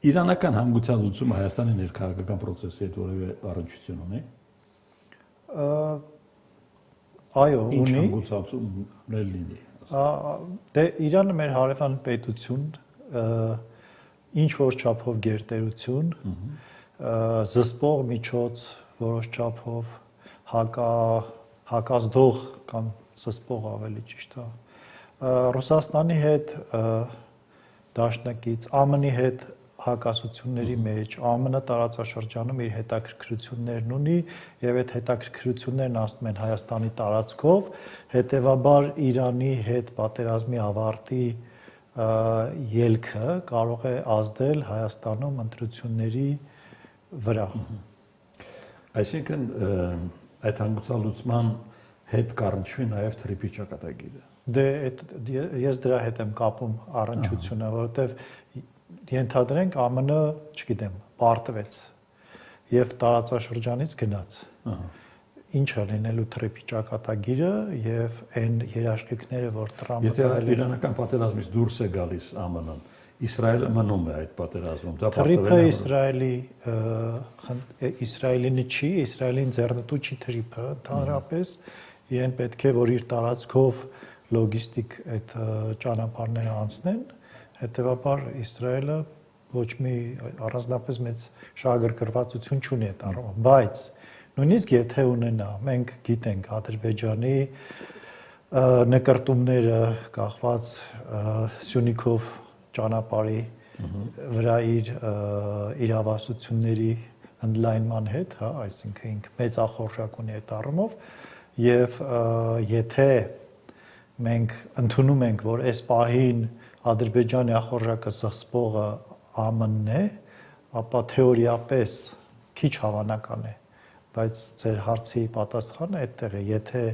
Իրանական հանգուցյալ լուծումը Հայաստանի ներքաղաքական process-ի հետ որևէ առնչություն ունի։ Այո, Ինչ ունի։ հանգուցալուծումներ լինի։ Դե Իրանը մեր հարևան պետություն, ինչ որ չափով գերտերություն, զսպող միջոց որոշ չափով հակազդող կամ զսպող ավելի ճիշտ է։ Ռուսաստանի հետ դաշնակից, ԱՄՆ-ի հետ հակասությունների մեջ, ԱՄՆ տարածաշրջանում իր հետաքրքրություններն ունի եւ այդ հետաքրքրություններն ասում են Հայաստանի տարածքով, հետեւաբար Իրանի հետ պատերազմի ավարտի ելքը կարող է ազդել Հայաստանում ընտրությունների վրա։ Այսինքն այդ հանգուցալուծման հետ կառնչվի նաև թրիփի ճակատագիրը։ Դե ես դրա հետ եմ կապում առնչությունը, որովհետեւ ենթադրենք ԱՄՆ, չգիտեմ, պարտվեց եւ տարածաշրջանից գնաց։ Ինչ է լինելու թրիփի ճակատագիրը եւ այն երաշխիքները, որ Տրամպը Եթե իրանական պատերազմից դուրս է գալիս ԱՄՆ-ն, Իսրայելը մնում է այդ պատերազմում, դա թրիփը Իսրայելինը չի, Իսրայելին ձեռնտու չի թրիփը, ընդհանրապես իրեն պետք է որ իր տարածքով լոգիստիկ այդ ճանապարհները անցնեն, հետեւաբար Իսրայելը ոչ մի առանձնապես մեծ շահագրգռվածություն չունի այդ առումով, բայց նույնիսկ եթե ունենա, մենք գիտենք Ադրբեջանի նկարտումները կախված Սյունիքով ճանապարհի վրա իր իրավասությունների ընդլայնման հետ, հա, այսինքն ինքը մեծ ախորժակ ունի այդ առումով եւ եթե մենք ընդունում ենք, որ այս պահին Ադրբեջանի ախորժակը զսպողը ԱՄՆ-ն է, ապա թեորիապես քիչ հավանական է, բայց ձեր հարցի պատասխանը այդտեղ է, եթե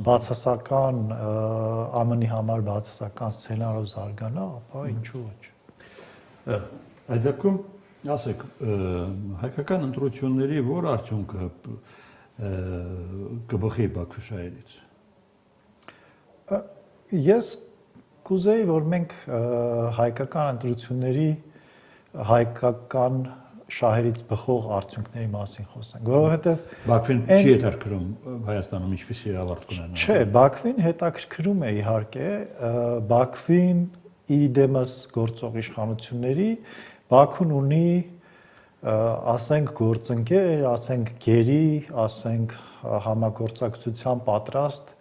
բացասական ԱՄՆ-ի համար բացասական սցենարով զարգանա, ապա ինչու ոչ։ Այդ դեպքում, ասեք, հայկական ընտրությունների որ արդյունքը կբխի Բաքվի շահերից։ Ես կուզեի, որ մենք հայկական ընտրությունների հայկական շահերից բխող արդյունքների մասին խոսենք, որովհետև Բաքվին չի հետաքրքրում Հայաստանում ինչպիսի ավարտ կունենա։ Չէ, Բաքվին հետաքրքրում է իհարկե, Բաքվին իդեմս գործող իշխանությունների, Բաքուն ունի ասենք գործընկեր, ասենք գերի, ասենք համագործակցության պատրաստ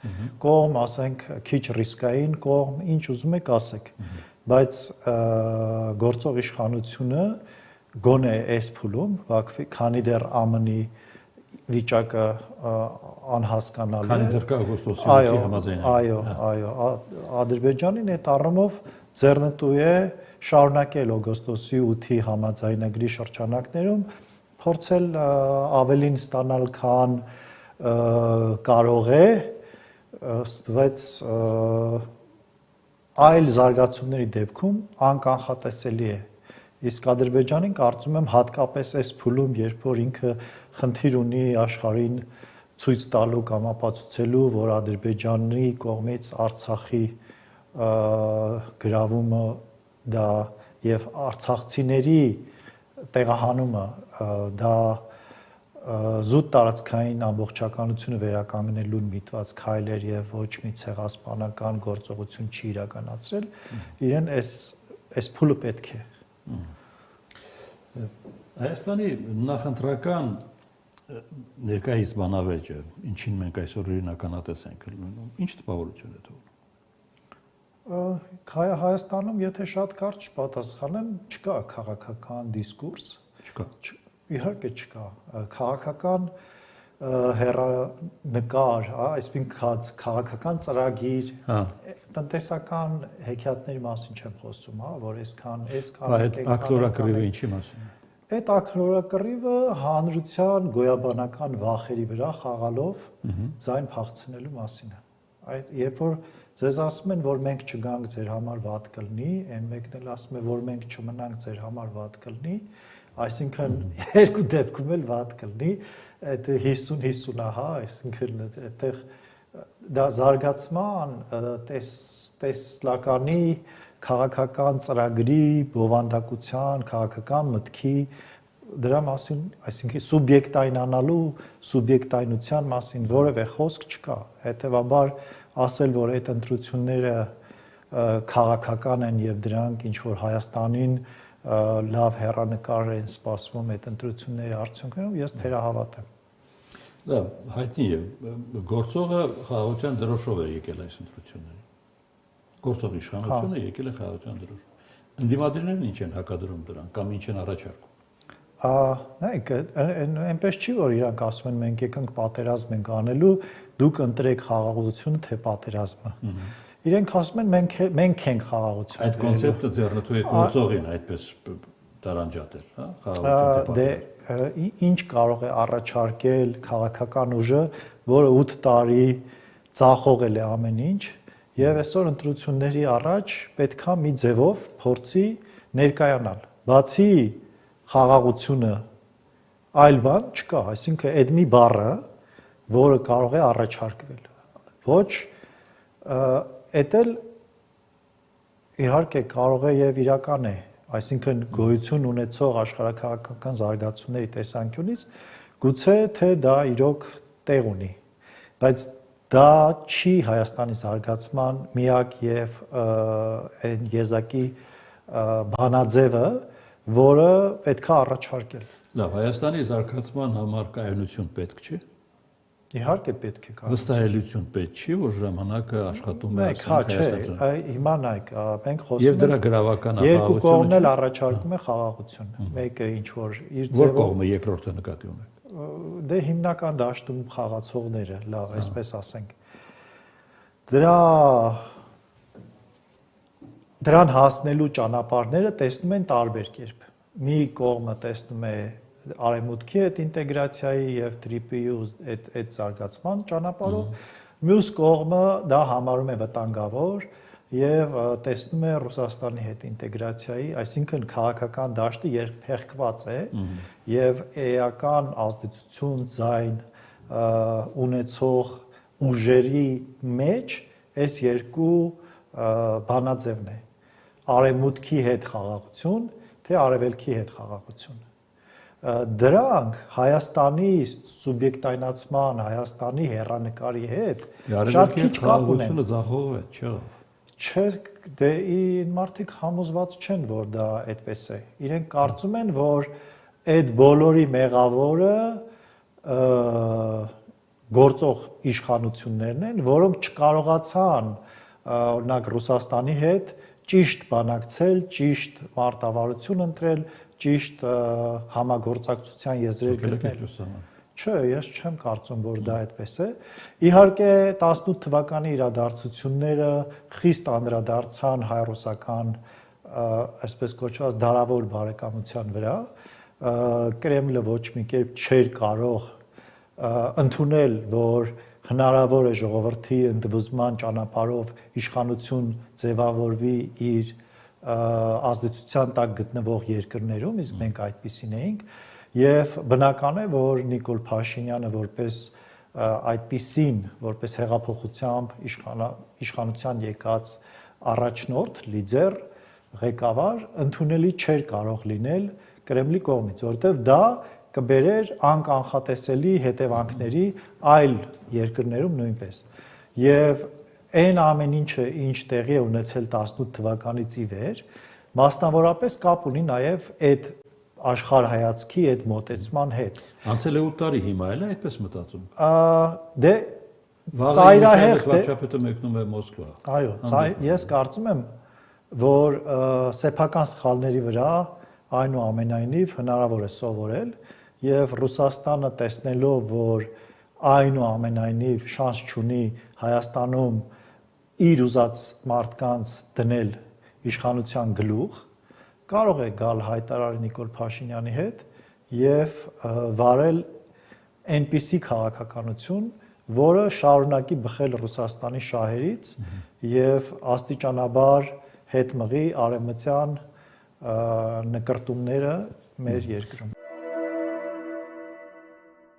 կողմ, ասենք քիչ ռիսկային կողմ, ինչ ուզում եք ասեք, բայց գործող իշխանությունը գոնե այս փուլում Բաքվի, քանի դեռ ԱՄՆ-ի վիճակը անհասկանալի է։ Քանի դեռ կա օգոստոսի 8-ի համաձայնագիր։ Այո, Ադրբեջանին այդ առումով ձեռնտու է շարունակել օգոստոսի 8-ի համաձայնագրի շրջանակներում փորձել ավելին ստանալ, քան կարող է, բայց այլ զարգացումների դեպքում անկանխատեսելի է։ Իսկ Ադրբեջանին կարծում եմ հատկապես այս փուլում, երբ որ ինքը խնդիր ունի աշխարհին ցույց տալու կամ ապացուցելու, որ Ադրբեջանի կողմից Արցախի գրավումը դա եւ արցախցիների տեղահանումը դա զուտ տարածքային ամբողջականությունը վերականգնելուն միտված քայլ էր եւ ոչ մի ցեղասպանական գործողություն չի իրականացրել, իրեն այս փուլը պետք է։ Հայաստանի նախընտրական ներկայիս բանավեճը, ինչին մենք այսօր օրինականատես ենք լինում, ինչ տպավորություն է թողնում։ Հայաստանում, եթե շատ կարճ պատասխանեմ, չկա քաղաքական դիսկուրս, չկա։ Իհարկե չկա, քաղաքական հեռանկար, այսինքն քաղաքական ծրագիր, տնտեսական հեքիաթների մասին չեմ խոսում, որ այսքան ակտորակռիվը ինչի մասին է։ Այդ ակտորակռիվը հանրության գոյաբանական վախերի վրա խաղալով ձայն փախցնելու մասին է։ Երբ որ ձեզ ասում են, որ մենք չգանք ձեր համար վատ կլինի, այն մեկն էլ ասում է, որ մենք չմնանք ձեր համար վատ կլինի, այսինքն երկու դեպքում էլ վատ կլինի, այդ 50-50-ա, հա, այսինքն այդտեղ դա զարգացման տեսլականի քաղաքական ծրագրի, բովանդակության, քաղաքական մտքի դրա մասին, այսինքն սուբյեկտայնանալու, սուբյեկտայնության մասին որևէ խոսք չկա։ Հետևաբար ասել, որ այդ ընտրությունները քաղաքական են եւ դրանք ինչ որ Հայաստանին լավ հեռանկար են սպասվում այդ ընտրությունների արդյունքներով, ես թերահավատ եմ։ Դա հայտնի է, գործողը խաղաղության դրոշով է եկել այս ընտրություններին։ Գործող իշխանությունը եկել է խաղաղության դրոշով։ Ընդդիմադիրներն ինչ են հակադրում դրան կամ ինչ են առաջարկում։ Նայեք, այնպես չի, որ իրանք ասում են մենք եկանք պատերազմ ենք անելու, դուք ընտրեք խաղաղությունը թե պատերազմը։ Իրենք ասում են մենք ենք խաղաղություն։ Այդ կոնցեպտը ձեռնտու է գործողին այդպես տարանջատել, հա, խաղաղություն թե պատերազմ։ Ինչ կարող է առաջարկել քաղաքական ուժը, որը 8 տարի ծախողել է ամեն ինչ, եւ այսօր ընտրությունների առաջ պետքա մի ձևով փորձի ներկայանալ։ Բացի խաղաղությունը այլ բան չկա, այսինքն այդ մի բառը, որը կարող է առաջարկվել։ Ոչ, դա էլ իհարկե կարող է եւ իրական է, այսինքն գոյություն ունեցող աշխարհաքաղաքական զարգացումների տեսանկյունից գուցե թե դա իրոք տեղ ունի, բայց դա չի Հայաստանի զարգացման միակ եւ այն եզակի բանաձևը, որը պետք է առաջարկել։ Լավ, Հայաստանի զարգացման համար կայունություն պետք չէ։ Իհարկե պետք է կայունություն։ Վստահելիություն պետք չի, որ ժամանակը աշխատում է Հայաստանում։ Հիմա նայեք, մենք խոսում ենք եւ դրա գրավական երկու կողմն էլ առաջարկում է խաղաղություն։ Մեկը ինչ որ իր ձևով որ կողմը երկրորդը նկատի ունեք։ Դե հիմնական դաշտում խաղացողները, լավ, այսպես ասենք։ Դրան հասնելու ճանապարհները տեսնում են տարբեր կերպ։ Մի կողմը տեսնում է արևմուտքի այդ ինտեգրացիայի եւ տրիպի ու այդ զարգացման ճանապարհով, մյուս կողմը դա համարում է վտանգավոր եւ տեսնում է Ռուսաստանի հետ ինտեգրացիայի, այսինքն քաղաքական դաշտը երբեղկված է եւ էական ազդեցություն ձայն ունեցող ուժերի մեջ այս երկու բանաձևն է արևմուտքի հետ խաղաղություն թե արևելքի հետ խաղաղություն դրանք Հայաստանի սուբյեկտայնացման Հայաստանի հեռանկարի հետ շատ քիչ կապ ունեն զախողվեց չեղավ չէ դե մարդիկ համոզված չեն որ դա այդպես է իրենք կարծում են որ այդ բոլորի մեղավորը գործող իշխանություններն են, որոնք չկարողացան օրինակ Ռուսաստանի հետ ճիշտ բանակցել, ճիշտ մարտավարություն ընտրել, ճիշտ համագործակցության եզրեր գտնել։ Չէ, ես չեմ կարծում, որ դա այդպես է։ Իհարկե 18 թվականի իրադարձությունները խիստ անդրադարձան հայ-ռուսական, այսպես կոչված դարավոր բարեկամության վրա, Կրեմլը ոչ մի կերպ չէր կարող ընդունել, որ հնարավոր է ժողովրդի ընդվզման ճանապարհով իշխանություն ձևավորվի իր ազդեցության տակ գտնվող երկրներում, իսկ մենք այդպիսին էինք, եւ բնական է, որ Նիկոլ Փաշինյանը որպես այդպիսին, որպես հեղափոխությամբ իշխանության եկած առաջնորդ, լիդեր, ղեկավար, ընդունելի չէր կարող լինել Կրեմլի կողմից, որովհետև դա կբերեր անկանխատեսելի հետևանքների այլ երկրներում նույնպես։ Եվ այն ամեն ինչը, ինչ տեղի է ունեցել 18 թվականից ի վեր, մասնավորապես կապ ունի նաև այդ աշխարհայացքի այդ մոտեցման հետ։ Անցել է 8 տարի, հիմա էլ է այդպես մտածում։ Դե ծայրահեղ վարչապետը մեկնում է Մոսկվա։ Այո, ես կարծում եմ, որ սեփական սխալների վրա այնուամենայնիվ հնարավոր է սովորել եւ Ռուսաստանը տեսնելով, որ այնուամենայնիվ շանս չունի Հայաստանում իր ուզած մարդկանց դնել իշխանության գլուխ, կարող է գալ հայտարար Նիկոլ Փաշինյանի հետ եւ վարել այնպիսի քաղաքականություն, որը շարունակի բխել Ռուսաստանի շահերից եւ աստիճանաբար հետ մղի արևմտյան նկրտումները մեր երկրում։